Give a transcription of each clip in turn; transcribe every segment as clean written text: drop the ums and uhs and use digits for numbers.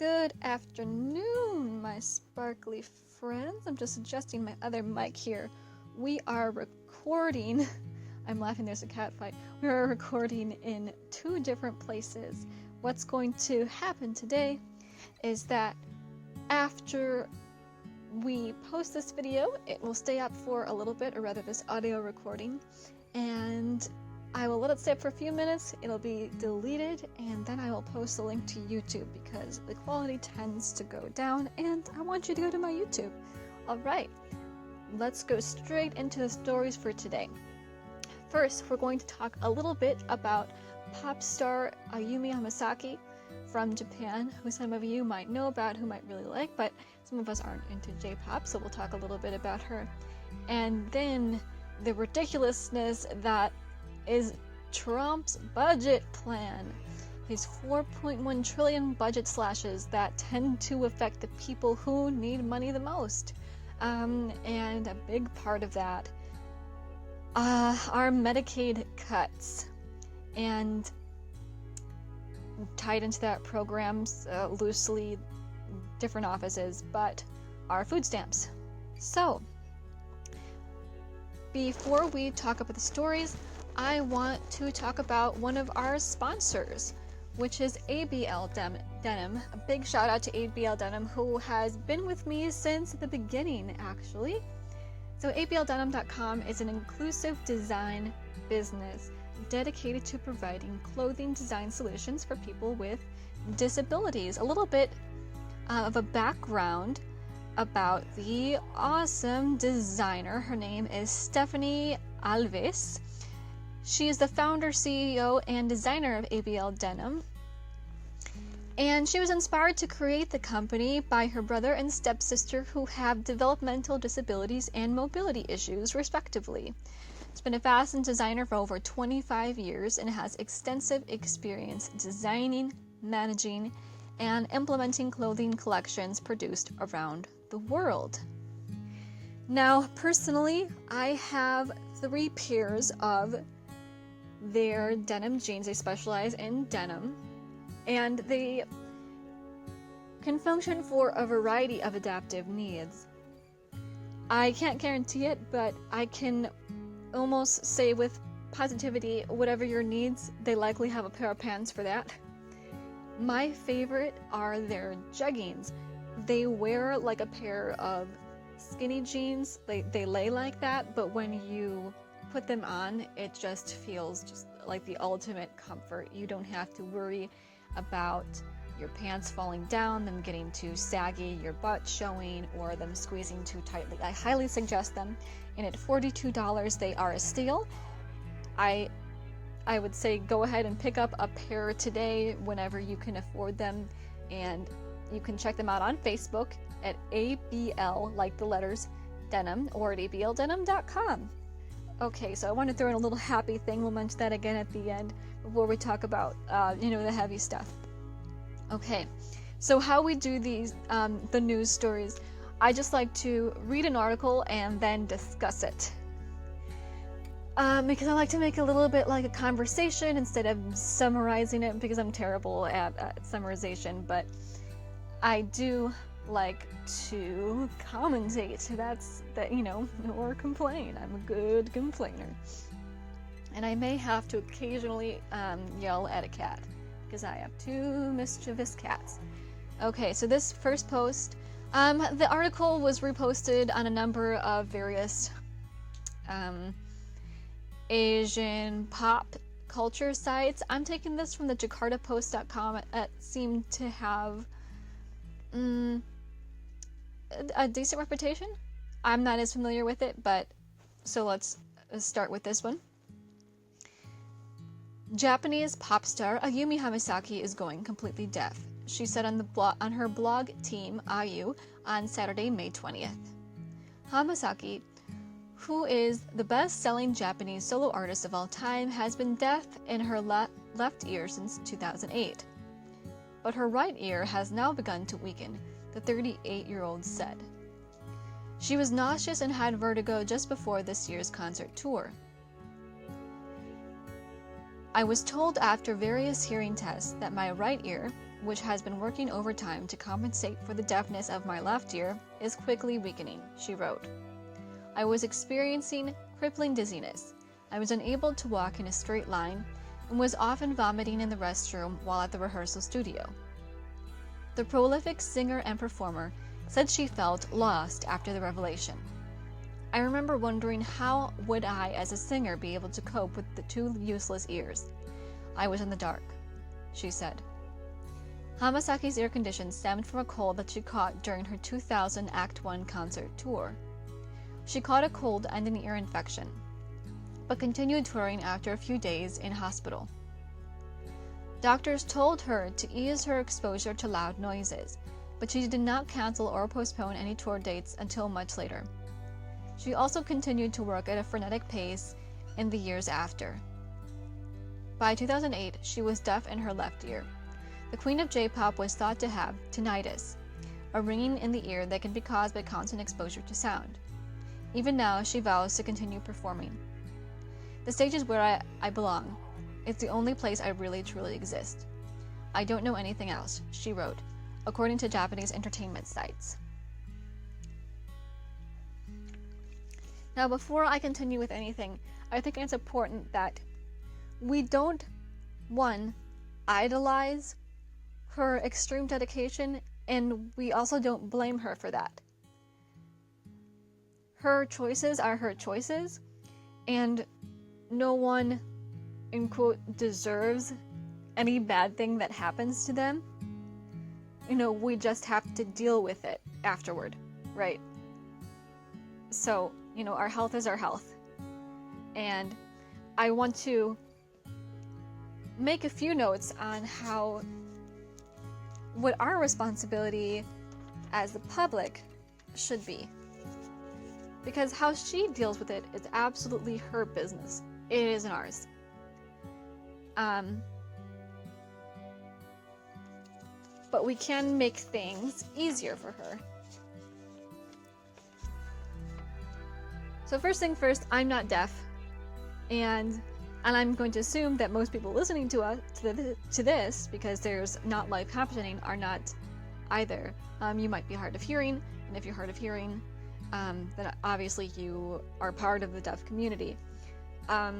Good afternoon, my sparkly friends. I'm just adjusting my other mic here. We are recording. I'm laughing, there's a cat fight. We are recording in two different places. What's going to happen today is that after we post this video, it will stay up for a little bit, or rather this audio recording, and I will let it stay up for a few minutes, it'll be deleted, and then I will post a link to YouTube because the quality tends to go down, and I want you to go to my YouTube. Alright, let's go straight into the stories for today. First, we're going to talk a little bit about pop star Ayumi Hamasaki from Japan, who some of you might know about, who might really like, but some of us aren't into J-pop, so we'll talk a little bit about her. And then the ridiculousness that is Trump's budget plan. His 4.1 trillion budget slashes that tend to affect the people who need money the most. And a big part of that are Medicaid cuts. And tied into that programs, loosely different offices, but are food stamps. So, before we talk about the stories, I want to talk about one of our sponsors, which is ABL Denim. A big shout out to ABL Denim, who has been with me since the beginning, actually. So abldenim.com is an inclusive design business dedicated to providing clothing design solutions for people with disabilities. A little bit of a background about the awesome designer. Her name is Stephanie Alves. She is the founder, CEO, and designer of ABL Denim. And she was inspired to create the company by her brother and stepsister who have developmental disabilities and mobility issues, respectively. She's been a fashion designer for over 25 years and has extensive experience designing, managing, and implementing clothing collections produced around the world. Now, personally, I have 3 pairs of their denim jeans. They specialize in denim, and they can function for a variety of adaptive needs. I can't guarantee it, but I can almost say with positivity, whatever your needs, they likely have a pair of pants for that. My favorite are their jeggings. They wear like a pair of skinny jeans. They lay like that, but when you put them on, it just feels just like the ultimate comfort. You don't have to worry about your pants falling down, them getting too saggy, your butt showing, or them squeezing too tightly. I highly suggest them, and at $42 they are a steal. I would say go ahead and pick up a pair today whenever you can afford them, and you can check them out on Facebook at ABL, like the letters, denim, or at abldenim.com. Okay, so I want to throw in a little happy thing. We'll mention that again at the end before we talk about, the heavy stuff. Okay, so how we do these, the news stories, I just like to read an article and then discuss it. Because I like to make it a little bit like a conversation instead of summarizing it, because I'm terrible at summarization, but I do like to commentate, or complain. I'm a good complainer. And I may have to occasionally yell at a cat, because I have 2 mischievous cats. Okay, so this first post, the article was reposted on a number of various Asian pop culture sites. I'm taking this from the jakartapost.com. It seemed to have a decent reputation. I'm not as familiar with it, but so let's start with this one. Japanese pop star Ayumi Hamasaki is going completely deaf, she said on her blog Team Ayu on Saturday, May 20th. Hamasaki, who is the best-selling Japanese solo artist of all time, has been deaf in her left ear since 2008. But her right ear has now begun to weaken, the 38-year-old said. She was nauseous and had vertigo just before this year's concert tour. I was told after various hearing tests that my right ear, which has been working overtime to compensate for the deafness of my left ear, is quickly weakening, she wrote. I was experiencing crippling dizziness. I was unable to walk in a straight line and was often vomiting in the restroom while at the rehearsal studio. The prolific singer and performer said she felt lost after the revelation. I remember wondering how would I as a singer be able to cope with the two useless ears. I was in the dark, she said. Hamasaki's ear condition stemmed from a cold that she caught during her 2000 Act 1 concert tour. She caught a cold and an ear infection, but continued touring after a few days in hospital. Doctors told her to ease her exposure to loud noises, but she did not cancel or postpone any tour dates until much later. She also continued to work at a frenetic pace in the years after. By 2008, she was deaf in her left ear. The queen of J-pop was thought to have tinnitus, a ringing in the ear that can be caused by constant exposure to sound. Even now, she vows to continue performing. The stage is where I belong. It's the only place I really truly exist. I don't know anything else, she wrote, according to Japanese entertainment sites. Now, before I continue with anything, I think it's important that we don't, one, idolize her extreme dedication, and we also don't blame her for that. Her choices are her choices, and no one, in quote, deserves any bad thing that happens to them. We just have to deal with it afterward, right? So, our health is our health. And I want to make a few notes on what our responsibility as the public should be. Because how she deals with it is absolutely her business. It isn't ours. But we can make things easier for her. So first thing first, I'm not deaf, and I'm going to assume that most people listening to this, because there's not live happening, are not either. You might be hard of hearing, and if you're hard of hearing, then obviously you are part of the deaf community. That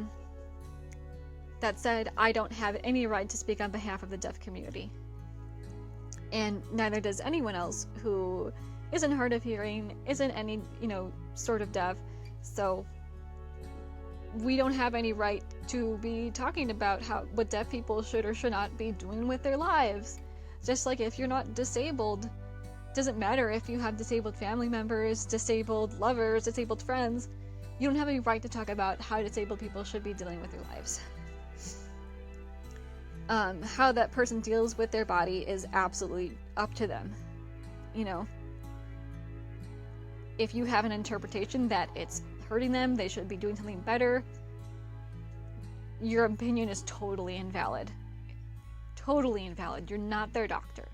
said, I don't have any right to speak on behalf of the deaf community. And neither does anyone else who isn't hard of hearing, isn't any, sort of deaf. So we don't have any right to be talking about what deaf people should or should not be doing with their lives. Just like if you're not disabled, doesn't matter if you have disabled family members, disabled lovers, disabled friends, you don't have any right to talk about how disabled people should be dealing with their lives. How that person deals with their body is absolutely up to them. If you have an interpretation that it's hurting them, they should be doing something better, your opinion is totally invalid. Totally invalid. You're not their doctor.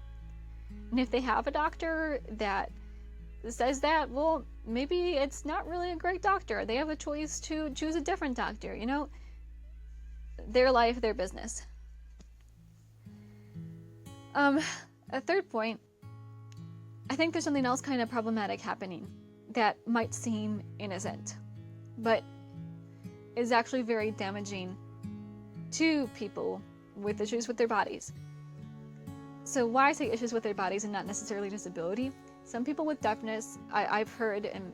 And if they have a doctor that says that, well, maybe it's not really a great doctor. They have a choice to choose a different doctor, Their life, their business. A third point, I think there's something else kind of problematic happening that might seem innocent, but is actually very damaging to people with issues with their bodies. So why I say issues with their bodies and not necessarily disability? Some people with deafness, I've heard, and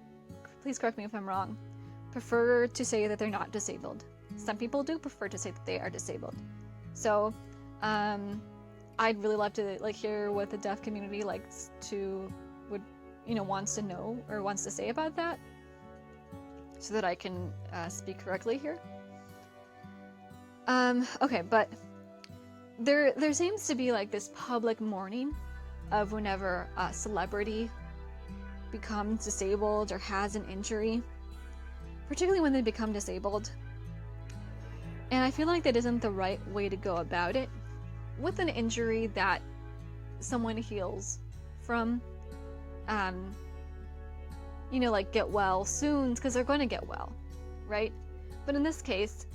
please correct me if I'm wrong, prefer to say that they're not disabled. Some people do prefer to say that they are disabled. So, I'd really love to hear what the deaf community wants to know or wants to say about that, so that I can speak correctly here. Okay, but there seems to be this public mourning of whenever a celebrity becomes disabled or has an injury, particularly when they become disabled. And I feel like that isn't the right way to go about it. With an injury that someone heals from, get well soon, because they're going to get well, right? But in this case,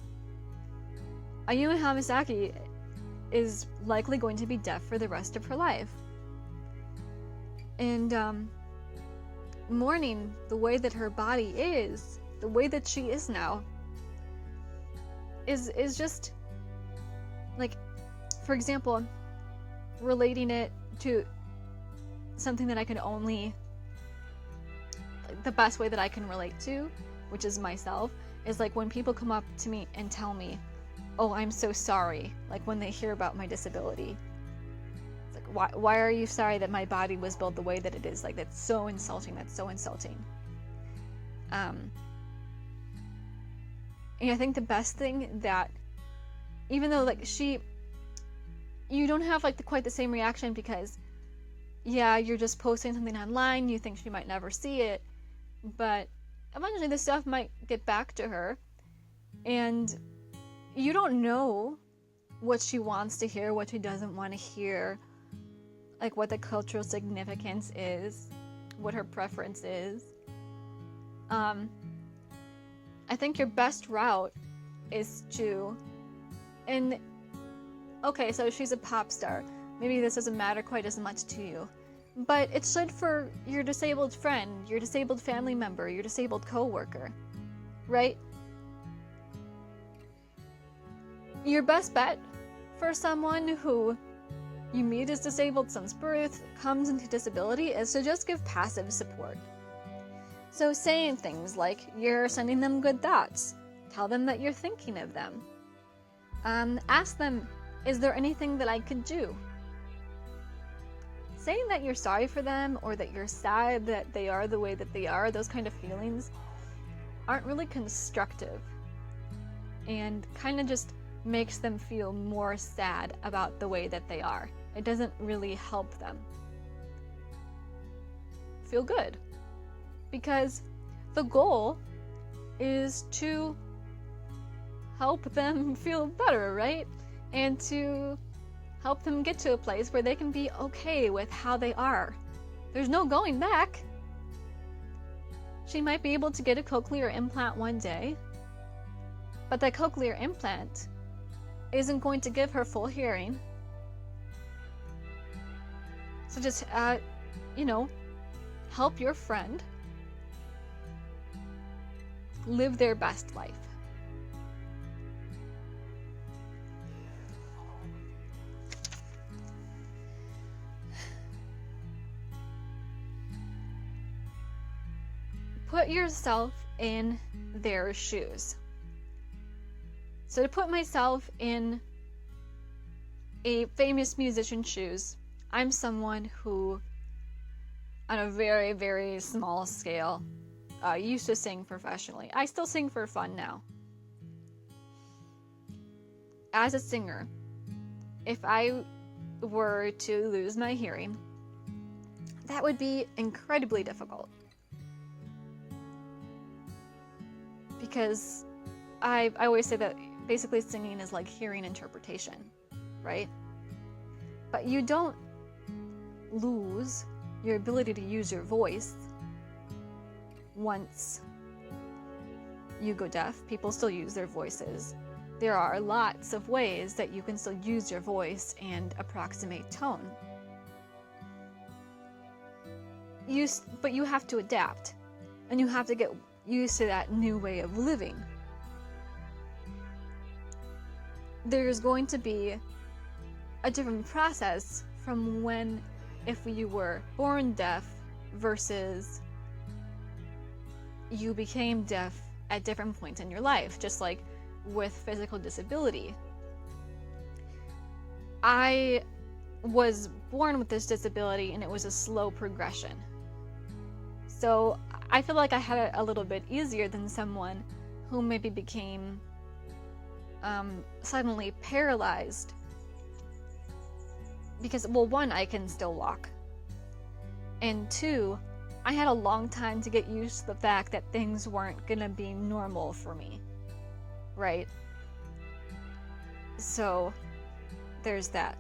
Ayumi Hamasaki is likely going to be deaf for the rest of her life. And mourning the way that her body is, the way that she is now, is just like, for example, relating it to something that I can only, the best way that I can relate to, which is myself, is like when people come up to me and tell me, oh, I'm so sorry, like when they hear about my disability. It's like, why are you sorry that my body was built the way that it is? Like, that's so insulting, And I think the best thing that, even though like you don't have like quite the same reaction, because yeah, you're just posting something online, you think she might never see it, but eventually this stuff might get back to her, and you don't know what she wants to hear, what she doesn't want to hear, like what the cultural significance is, what her preference is. I think your best route is to, and okay, so she's a pop star. Maybe this doesn't matter quite as much to you, but it should for your disabled friend, your disabled family member, your disabled coworker, right? Your best bet for someone who you meet as disabled since birth, comes into disability, is to just give passive support. So saying things like you're sending them good thoughts, tell them that you're thinking of them. Ask them, is there anything that I could do? Saying that you're sorry for them, or that you're sad that they are the way that they are, those kind of feelings aren't really constructive, and kind of just makes them feel more sad about the way that they are. It doesn't really help them feel good, because the goal is to help them feel better, right? And to help them get to a place where they can be okay with how they are. There's no going back. She might be able to get a cochlear implant one day, but that cochlear implant isn't going to give her full hearing. So just, help your friend live their best life. Put yourself in their shoes. So to put myself in a famous musician's shoes, I'm someone who, on a very, very small scale, used to sing professionally. I still sing for fun now. As a singer, if I were to lose my hearing, that would be incredibly difficult. Because I always say that basically singing is like hearing interpretation, right? But you don't lose your ability to use your voice once you go deaf. People still use their voices. There are lots of ways that you can still use your voice and approximate tone. But you have to adapt, and you have to get used to that new way of living. There's going to be a different process from when, if you were born deaf versus you became deaf at different points in your life, just like with physical disability. I was born with this disability, and it was a slow progression. So I feel like I had it a little bit easier than someone who maybe became suddenly paralyzed. Because, well, one, I can still walk. And two, I had a long time to get used to the fact that things weren't gonna be normal for me. Right? So, there's that.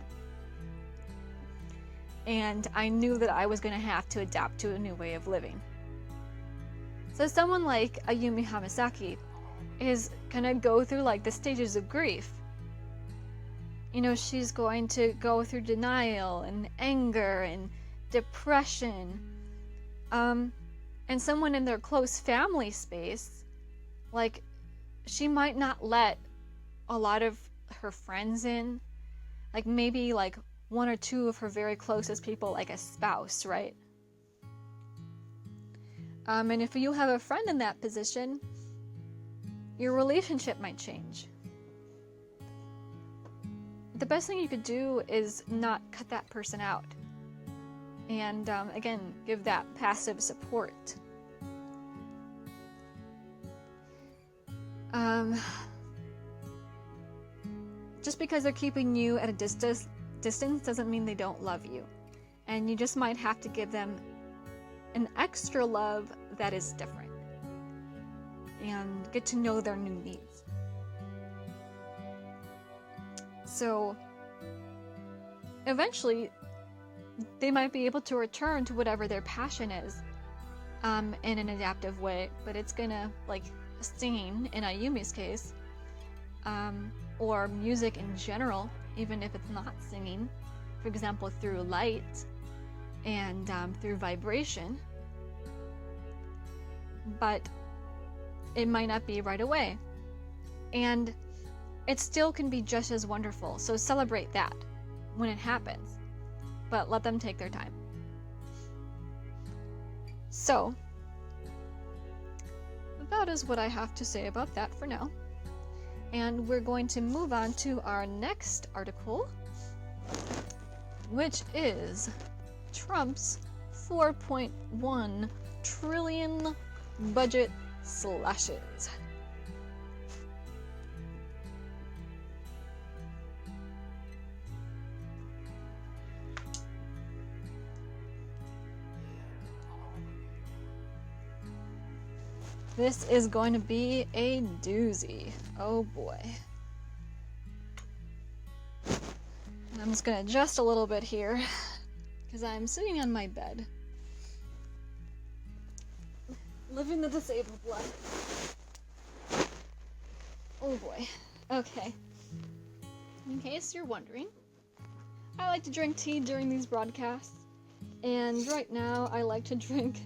And I knew that I was gonna have to adapt to a new way of living. So someone like Ayumi Hamasaki is gonna go through like the stages of grief. she's going to go through denial and anger and depression. And someone in their close family space, like, she might not let a lot of her friends in. Like, maybe, like, one or two of her very closest people, like a spouse, right? And if you have a friend in that position, your relationship might change. The best thing you could do is not cut that person out. And, again, give that passive support. Just because they're keeping you at a distance doesn't mean they don't love you. And you just might have to give them an extra love that is different. And get to know their new needs. So, eventually, they might be able to return to whatever their passion is in an adaptive way, but it's gonna, like, singing in Ayumi's case, or music in general, even if it's not singing, for example, through light and through vibration, but it might not be right away. And it still can be just as wonderful, so celebrate that when it happens, but let them take their time. So, that is what I have to say about that for now. And we're going to move on to our next article, which is Trump's $4.1 trillion budget slashes. This is going to be a doozy. Oh boy. I'm just going to adjust a little bit here because I'm sitting on my bed. Living the disabled life. Oh boy. Okay. In case you're wondering, I like to drink tea during these broadcasts. And right now I like to drink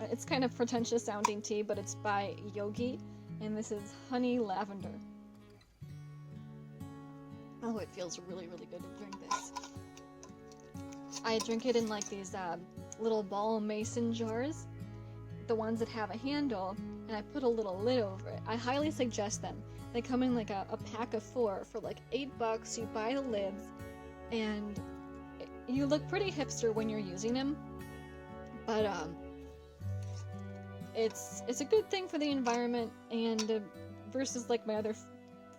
it's kind of pretentious sounding tea, but it's by Yogi, and this is honey lavender. Oh, it feels really, really good to drink this. I drink it in like these little ball mason jars, the ones that have a handle, and I put a little lid over it. I highly suggest them. They come in like a pack of 4 for like $8. You buy the lids, and you look pretty hipster when you're using them, but it's a good thing for the environment, and versus like my other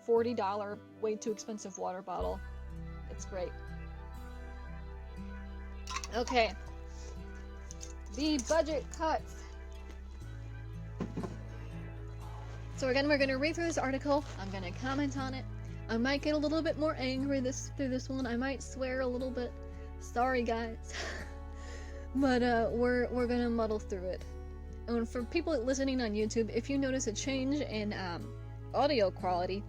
$40 way too expensive water bottle, it's great. Okay, the budget cuts. So again, we're gonna read through this article. I'm gonna comment on it. I might get a little bit more angry through this one. I might swear a little bit. Sorry, guys. But we're gonna muddle through it. And for people listening on YouTube, if you notice a change in audio quality,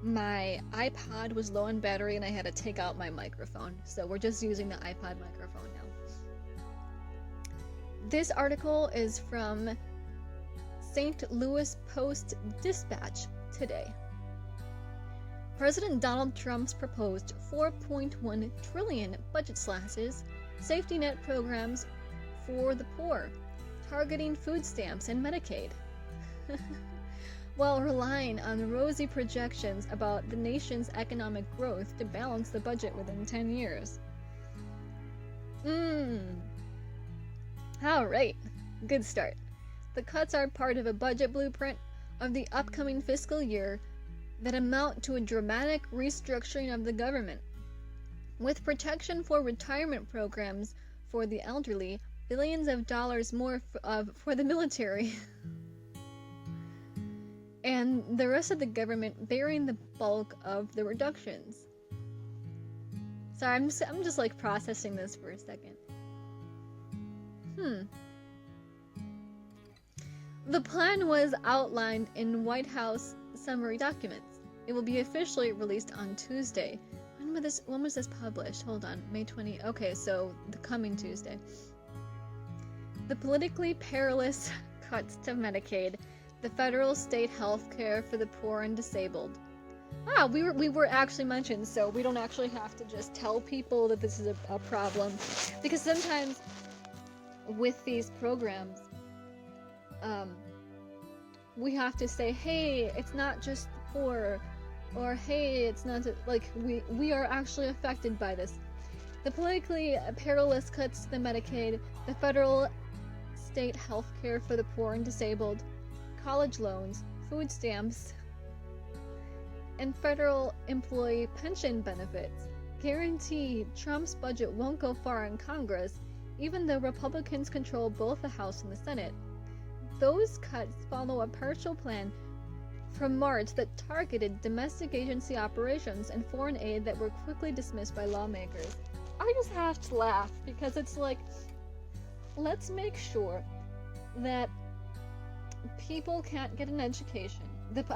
my iPod was low on battery and I had to take out my microphone. So we're just using the iPod microphone now. This article is from St. Louis Post-Dispatch today. President Donald Trump's proposed $4.1 trillion budget slashes safety net programs for the poor, targeting food stamps and Medicaid, while relying on rosy projections about the nation's economic growth to balance the budget within 10 years. Alright, good start. The cuts are part of a budget blueprint of the upcoming fiscal year that amount to a dramatic restructuring of the government, with protection for retirement programs for the elderly, billions of dollars more for the military, and the rest of the government bearing the bulk of the reductions. Sorry, I'm just like processing this for a second. The plan was outlined in White House summary documents, It will be officially released on Tuesday. When was this published? Hold on, May 20. Okay, so the coming Tuesday. The politically perilous cuts to Medicaid, the federal state health care for the poor and disabled. We were actually mentioned, so we don't actually have to just tell people that this is a problem, because sometimes with these programs, we have to say, hey, it's not just the poor, or hey, it's not like we are actually affected by this. The politically perilous cuts to the Medicaid, the federal state health care for the poor and disabled, college loans, food stamps, and federal employee pension benefits guarantee Trump's budget won't go far in Congress, even though Republicans control both the House and the Senate. Those cuts follow a partial plan from March that targeted domestic agency operations and foreign aid that were quickly dismissed by lawmakers. I just have to laugh because it's like, let's make sure that people can't get an education. That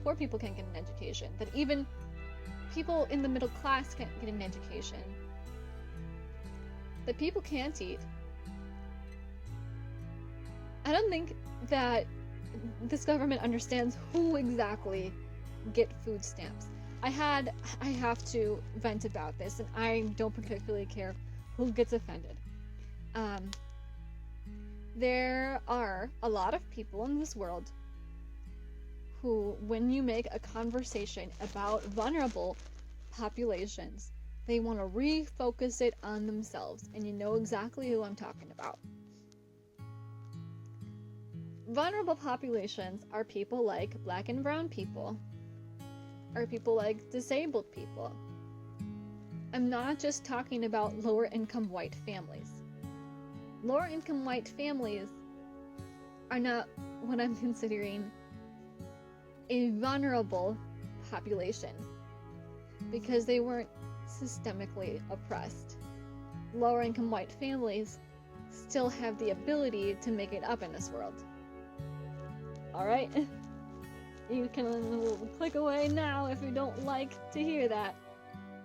poor people can't get an education. That even people in the middle class can't get an education. That people can't eat. I don't think that this government understands who exactly get food stamps. I have to vent about this, and I don't particularly care who gets offended. There are a lot of people in this world who, when you make a conversation about vulnerable populations, they want to refocus it on themselves, and you know exactly who I'm talking about. Vulnerable populations are people like black and brown people, are people like disabled people. I'm not just talking about lower income white families. Lower income white families are not what I'm considering a vulnerable population because they weren't systemically oppressed. Lower income white families still have the ability to make it up in this world. Alright? You can click away now if you don't like to hear that,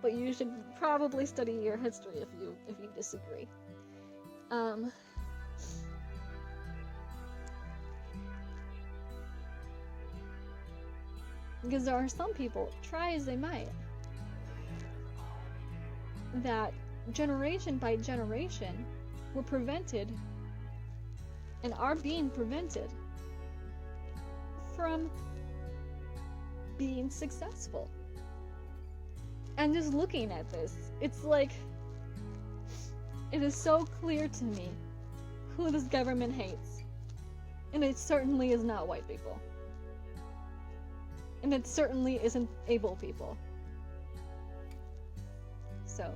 but you should probably study your history if you disagree. Because there are some people, try as they might, that generation by generation were prevented and are being prevented from being successful. And just looking at this, it's like, it is so clear to me who this government hates. And it certainly is not white people. And it certainly isn't able people. So,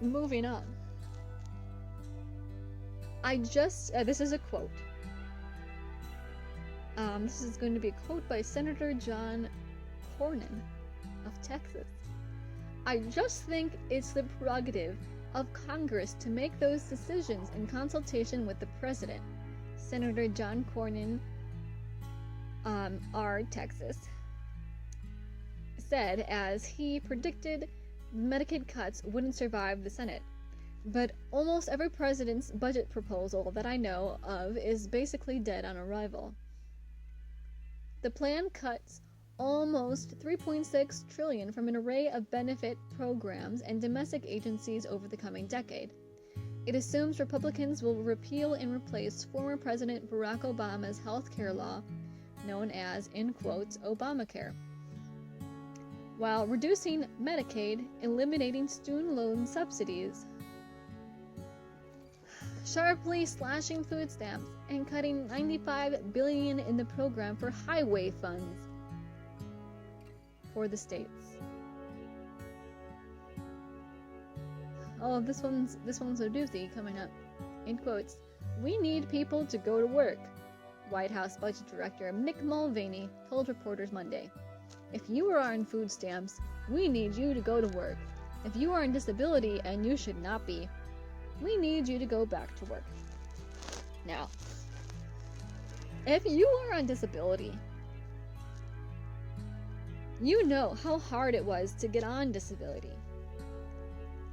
moving on. This is a quote. This is going to be a quote by Senator John Cornyn of Texas. I just think it's the prerogative of Congress to make those decisions in consultation with the President. Senator John Cornyn, R. Texas, said as he predicted Medicaid cuts wouldn't survive the Senate. But almost every president's budget proposal that I know of is basically dead on arrival. The plan cuts almost $3.6 trillion from an array of benefit programs and domestic agencies over the coming decade. It assumes Republicans will repeal and replace former President Barack Obama's health care law, known as, in quotes, Obamacare, while reducing Medicaid, eliminating student loan subsidies, sharply slashing food stamps, and cutting $95 billion in the program for highway funds for the states. Oh, this one's a doozy coming up. In quotes, "We need people to go to work," White House Budget Director Mick Mulvaney told reporters Monday. "If you are on food stamps, we need you to go to work. If you are on disability, and you should not be, we need you to go back to work." Now, if you are on disability You know how hard it was to get on disability.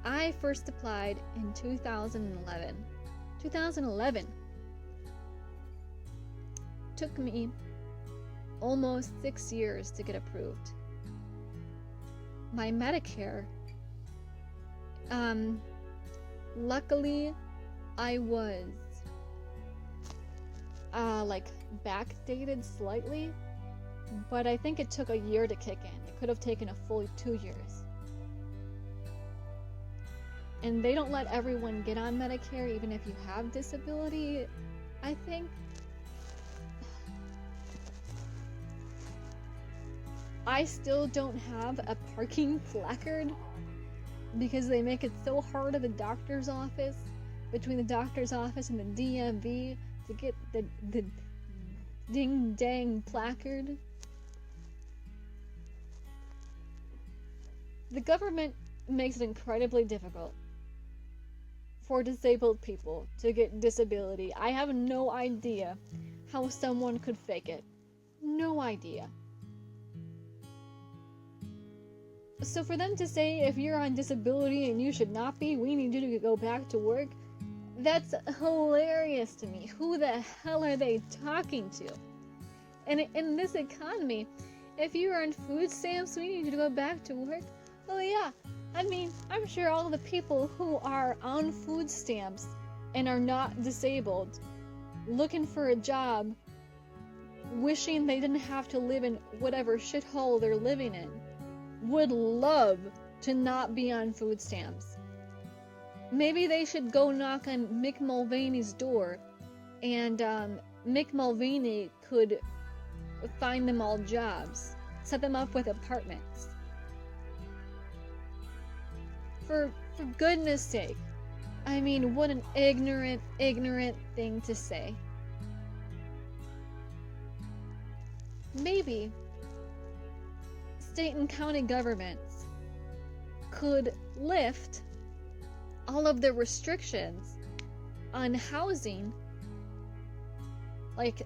I first applied in 2011. 2011. Took me almost 6 years to get approved. My Medicare, luckily I was like backdated slightly, but I think it took a year to kick in. It could have taken a full 2 years. And they don't let everyone get on Medicare even if you have disability, I think. I still don't have a parking placard because they make it so hard at the doctor's office, between the doctor's office and the DMV, to get the ding dang placard. The government makes it incredibly difficult for disabled people to get disability. I have no idea how someone could fake it. No idea. So for them to say, if you're on disability and you should not be, we need you to go back to work, that's hilarious to me. Who the hell are they talking to? And in this economy, if you're on food stamps, we need you to go back to work. Oh yeah, I mean, I'm sure all the people who are on food stamps and are not disabled, looking for a job, wishing they didn't have to live in whatever shithole they're living in, would love to not be on food stamps. Maybe they should go knock on Mick Mulvaney's door, and Mick Mulvaney could find them all jobs, set them up with apartments. For goodness sake. I mean, what an ignorant thing to say. Maybe state and county governments could lift all of the restrictions on housing, like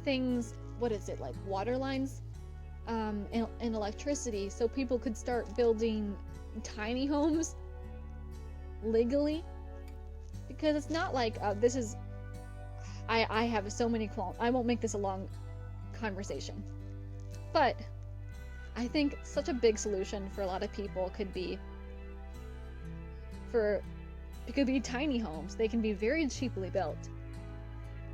things, what is it, like water lines and electricity, so people could start building tiny homes legally. Because it's not like this is, I have so many qualms. I won't make this a long conversation, but I think such a big solution for a lot of people could be tiny homes. They can be very cheaply built.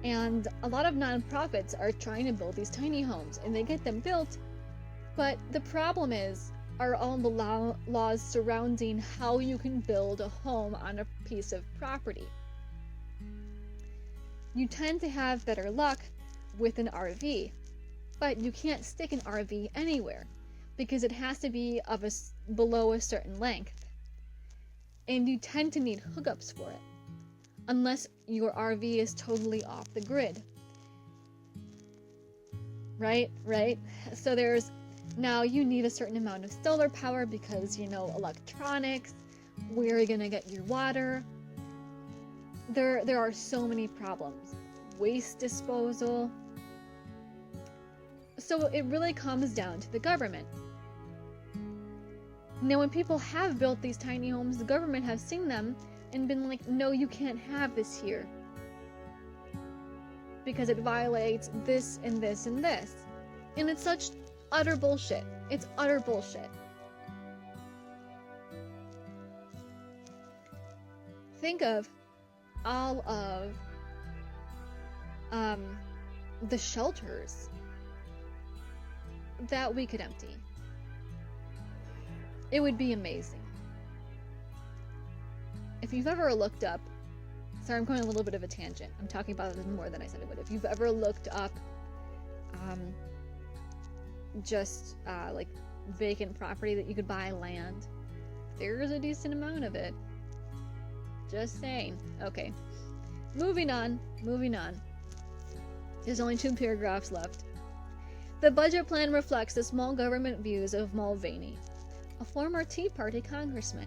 And a lot of nonprofits are trying to build these tiny homes, and they get them built, but the problem are all the laws surrounding how you can build a home on a piece of property. You tend to have better luck with an RV, but you can't stick an RV anywhere, because it has to be below a certain length. And you tend to need hookups for it, unless your RV is totally off the grid. Right? So now you need a certain amount of solar power because, electronics, where are you gonna get your water? There are so many problems. Waste disposal. So it really comes down to the government. Now, when people have built these tiny homes, the government has seen them and been like, no, you can't have this here, because it violates this and this and this. And it's such utter bullshit. It's utter bullshit. Think of all of the shelters that we could empty. It would be amazing. If you've ever looked up, sorry, I'm going a little bit of a tangent. I'm talking about this more than I said I would. If you've ever looked up like vacant property that you could buy land, there's a decent amount of it. Just saying. Okay. Moving on. There's only 2 paragraphs left. The budget plan reflects the small government views of Mulvaney, a former Tea Party congressman.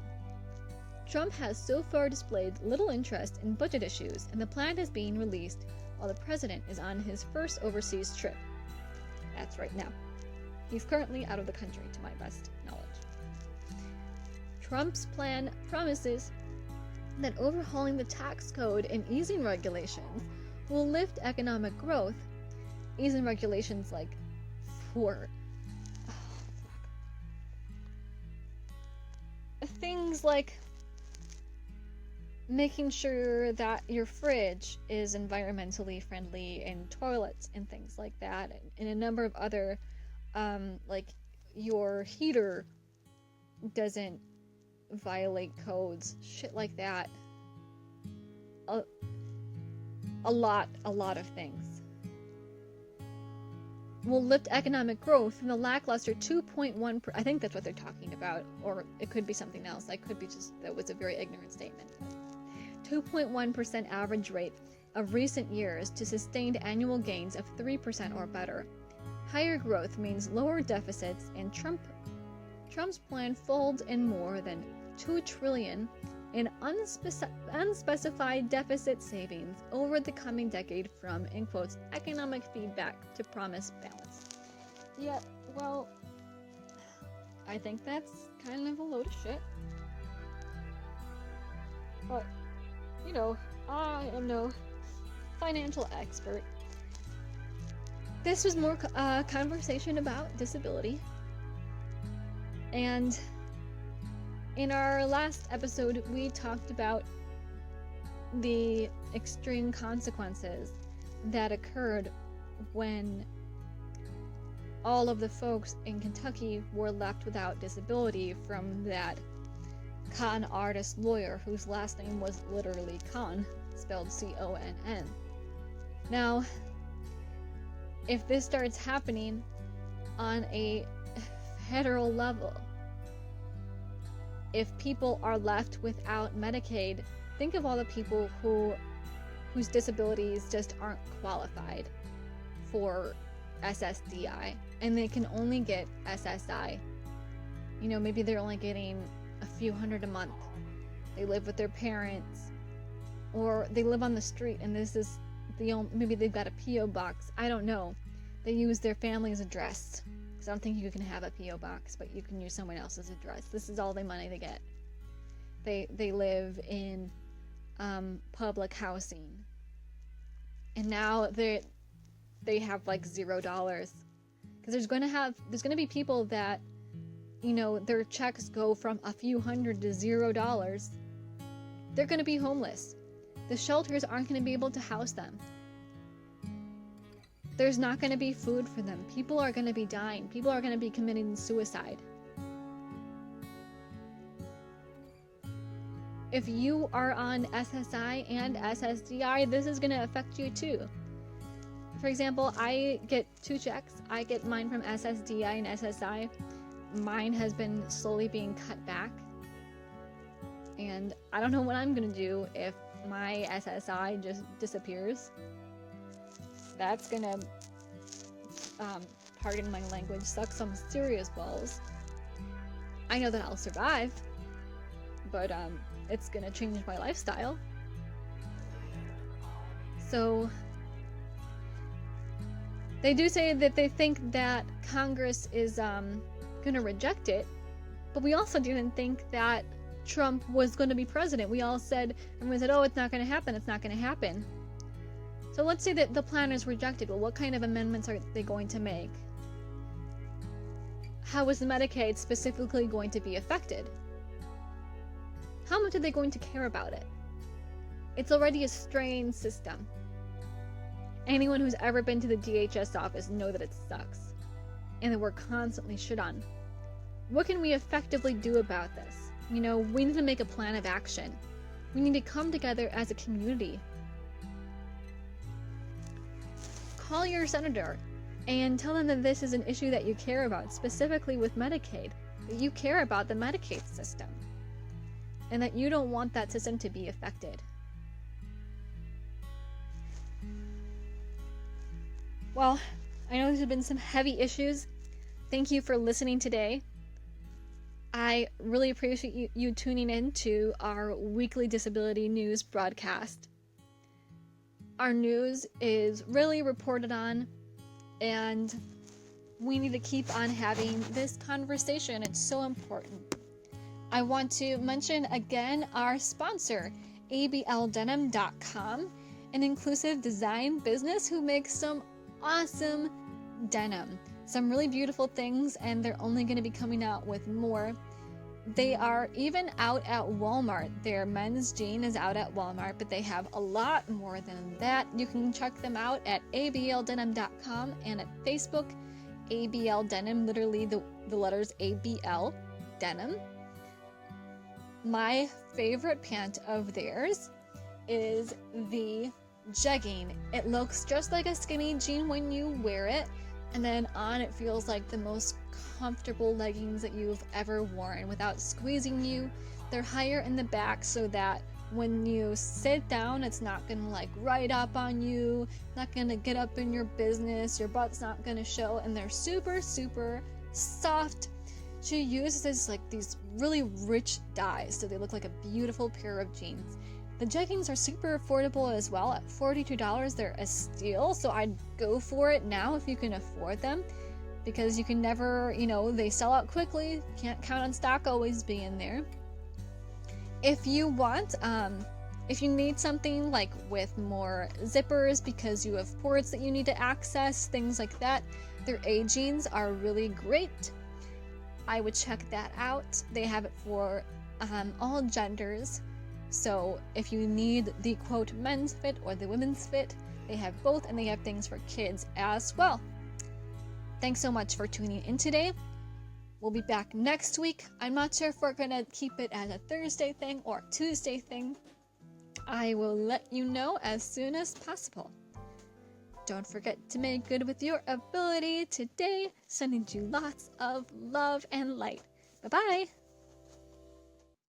Trump has so far displayed little interest in budget issues, and the plan is being released while the president is on his first overseas trip. That's right now. He's currently out of the country, to my best knowledge. Trump's plan promises that overhauling the tax code and easing regulations will lift economic growth. Easing regulations like for things like making sure that your fridge is environmentally friendly and toilets and things like that, and a number of other like your heater doesn't violate codes, shit like that. A lot of things will lift economic growth from the lackluster 2.1%. I think that's what they're talking about, or it could be something else. I could be just, that was a very ignorant statement. 2.1% average rate of recent years to sustained annual gains of 3% or better. Higher growth means lower deficits, and Trump's plan folds in more than $2 trillion in unspecified deficit savings over the coming decade from, in quotes, economic feedback to promise balance. Yeah, well, I think that's kind of a load of shit. But, you know, I am no financial expert. This was more a conversation about disability. And in our last episode, we talked about the extreme consequences that occurred when all of the folks in Kentucky were left without disability from that con artist lawyer whose last name was literally Con, spelled C-O-N-N. Now, if this starts happening on a federal level, if people are left without Medicaid, think of all the people whose disabilities just aren't qualified for SSDI, and they can only get SSI. You know, maybe they're only getting a few $100 a month. They live with their parents, or they live on the street, and this is maybe they've got a P.O. box. I don't know. They use their family's address. I don't think you can have a P.O. box, but you can use someone else's address. This is all the money they get. They live in public housing, and now they have like $0 because there's gonna be people that, you know, their checks go from a few hundred to $0. They're gonna be homeless. The shelters aren't gonna be able to house them. There's not going to be food for them. People are going to be dying. People are going to be committing suicide. If you are on SSI and SSDI, this is going to affect you too. For example, I get 2 checks. I get mine from SSDI and SSI. Mine has been slowly being cut back. And I don't know what I'm going to do if my SSI just disappears. That's gonna, pardon my language, suck some serious balls. I know that I'll survive, but it's gonna change my lifestyle. So they do say that they think that Congress is gonna reject it, but we also didn't think that Trump was gonna be president. Everyone said, oh, it's not gonna happen, it's not gonna happen. So let's say that the plan is rejected. Well, what kind of amendments are they going to make? How is the Medicaid specifically going to be affected? How much are they going to care about it? It's already a strained system. Anyone who's ever been to the DHS office know that it sucks, and that we're constantly shit on. What can we effectively do about this? You know, we need to make a plan of action. We need to come together as a community. Call your senator and tell them that this is an issue that you care about, specifically with Medicaid, that you care about the Medicaid system, and that you don't want that system to be affected. Well, I know there's been some heavy issues. Thank you for listening today. I really appreciate you tuning in to our weekly disability news broadcast. Our news is really reported on, and we need to keep on having this conversation. It's so important. I want to mention again our sponsor, abldenim.com, an inclusive design business who makes some awesome denim. Some really beautiful things, and they're only going to be coming out with more. They are even out at Walmart. Their men's jean is out at Walmart, but they have a lot more than that. You can check them out at abldenim.com and at Facebook, ABL Denim, literally the letters ABL Denim. My favorite pant of theirs is the jegging. It looks just like a skinny jean when you wear it, and then on it feels like the most comfortable leggings that you've ever worn without squeezing you. They're higher in the back so that when you sit down, it's not gonna like ride up on you, not gonna get up in your business, your butt's not gonna show, and they're super, super soft. She uses like these really rich dyes, so they look like a beautiful pair of jeans. The jeggings are super affordable as well. At $42, they're a steal, so I'd go for it now if you can afford them, because you can never, they sell out quickly. Can't count on stock always being there. If you want, if you need something like with more zippers because you have ports that you need to access, things like that, their A jeans are really great. I would check that out. They have it for all genders. So if you need the quote men's fit or the women's fit, they have both, and they have things for kids as well. Thanks so much for tuning in today. We'll be back next week. I'm not sure if we're gonna keep it as a Thursday thing or a Tuesday thing. I will let you know as soon as possible. Don't forget to make good with your ability today. Sending you lots of love and light. Bye-bye.